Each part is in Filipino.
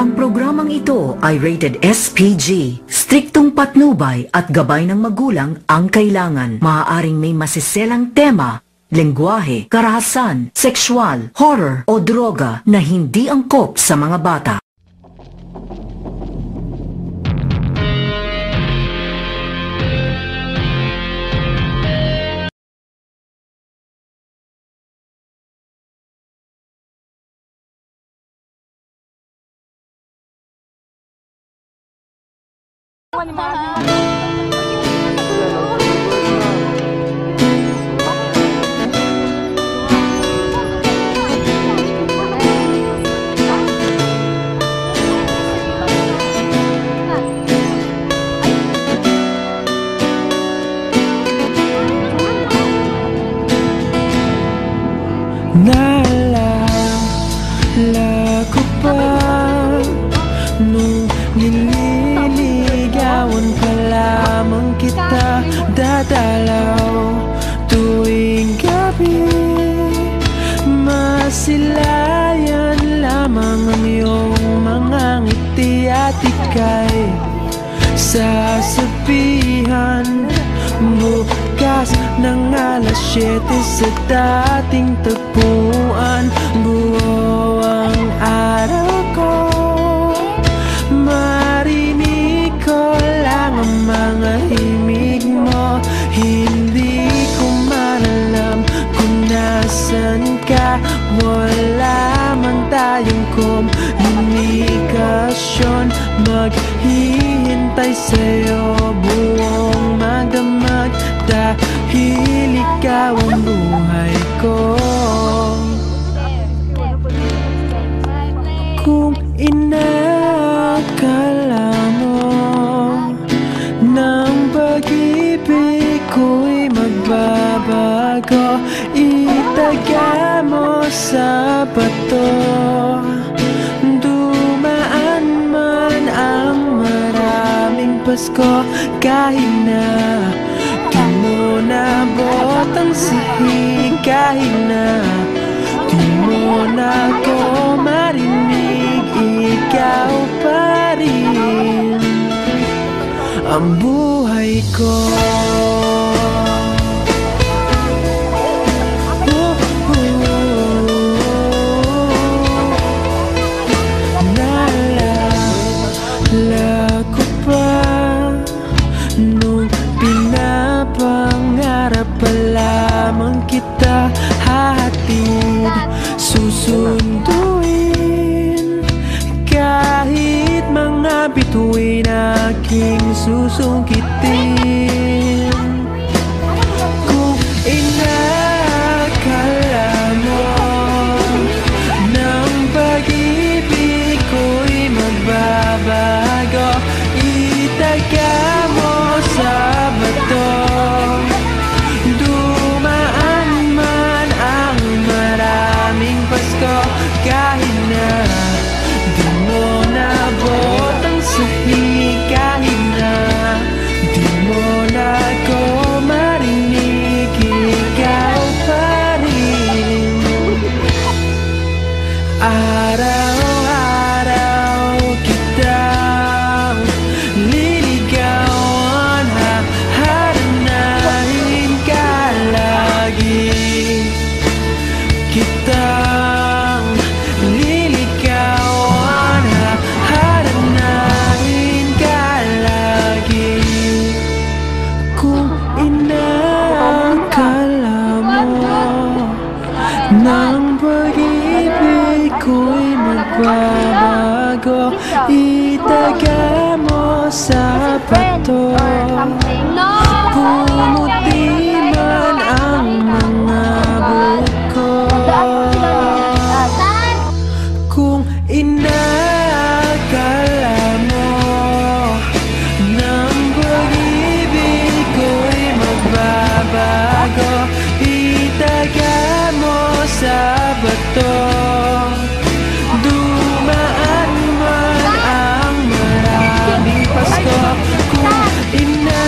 Ang programang ito ay rated SPG. Striktong patnubay at gabay ng magulang ang kailangan. Maaaring may masiselang tema, lengguwahe, karahasan, sexual, horror o droga na hindi angkop sa mga bata. Naalala ko pa nung nililigawan pa lamang kita, dadalaw tuwing gabi. Masilayan lamang ang iyong mga ngiti at ika'y sasabihan bukas ng alas 7 sa dating tagpuan. Buo ang araw ko, marinig ko lang ang mga himig mo. Hindi ko man alam kung nasan ka, wala man tayong komunikasyon. Maghihintay sa'yo buong magdamag, dahil ikaw ang buhay ko. Kung inakala mo ng pag-ibig ko'y magbabago, itaga mo sa bato. Dumaan man ang maraming Pasko, kahit na di mo nabot ang sihig, kahit na di mo na ko marinig, ikaw pa rin ang buhay ko. Naalala ko pa nung pinapangarap pa lamang kita, hatid, susunduin, kahit mga bituin aking susungkitin. Kung inakala mo ng pag-ibig ko'y magbabago, itaga mo sa bato. Dumaan man ang maraming Pasko, kahit na di mo nabot ang sahig, kahit na di mo na ko marinig, ikaw pa rin. Araw-araw kitang liligawan, haharanahin ka lagi. Kitang liligawan, haharanahin ka lagi. Kung inakala mo ng pag-ibig ko'y magbabago, itaga mo sa bato. Pumuti man ang mga buko. Kung inakala mo ng pag-ibig ko'y magbabago, itaga mo sa bato. Dumaan man ang maraming Pasko, kung inakala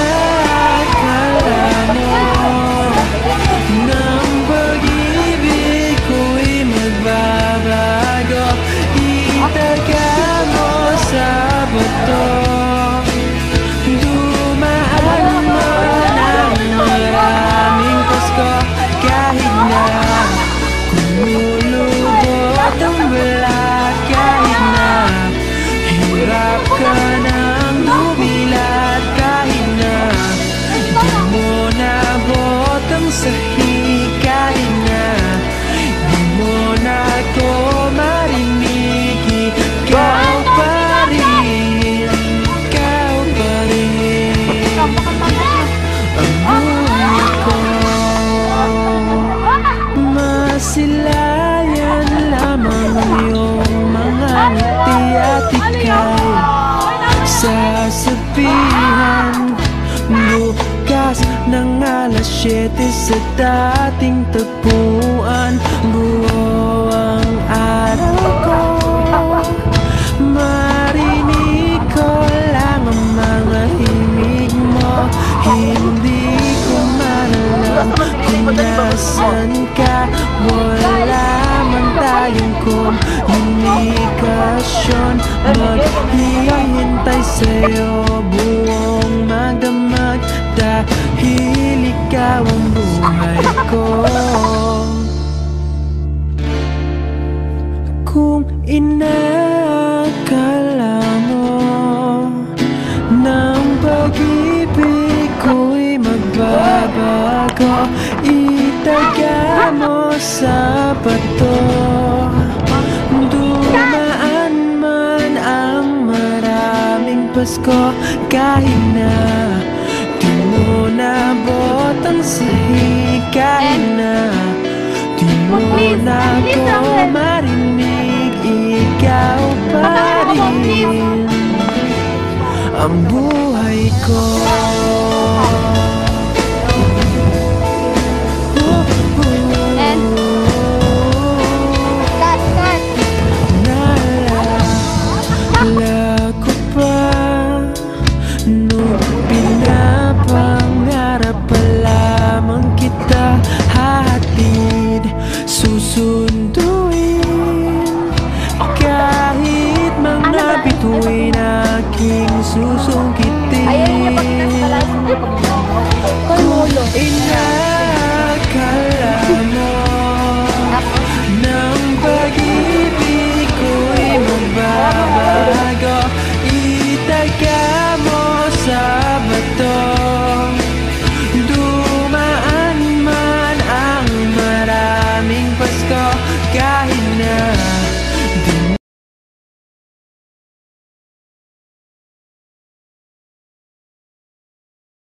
at ika'y sasabihan. Bukas ng alas 7 sa dating tagpuan, buo ang araw ko, marinig ko lang ang mga himig mo. Hindi ko malalam kung nasan ka, wala man tayong komunikasyon. Maghihintay sa'yo buong magdamag, dahil ikaw ang buhay ko. Kung inakala mo ng pag-ibig ko'y magbabago, itaga mo sa bato. Dumaan man ang maraming Pasko, kahit na di mo nabot ang sahig, kahit na di mo na ko marinig, ikaw pa rin ang buhay ko. Naalala ko pa nung pinapangarap pa lamang kita, hatid susunduin, kahit mga bituin aking susungkitin. Kung inakala mo ng pag-ibig ko'y magbabago, itaga mo sa bato. Dumaan man ang maraming Pasko, kahit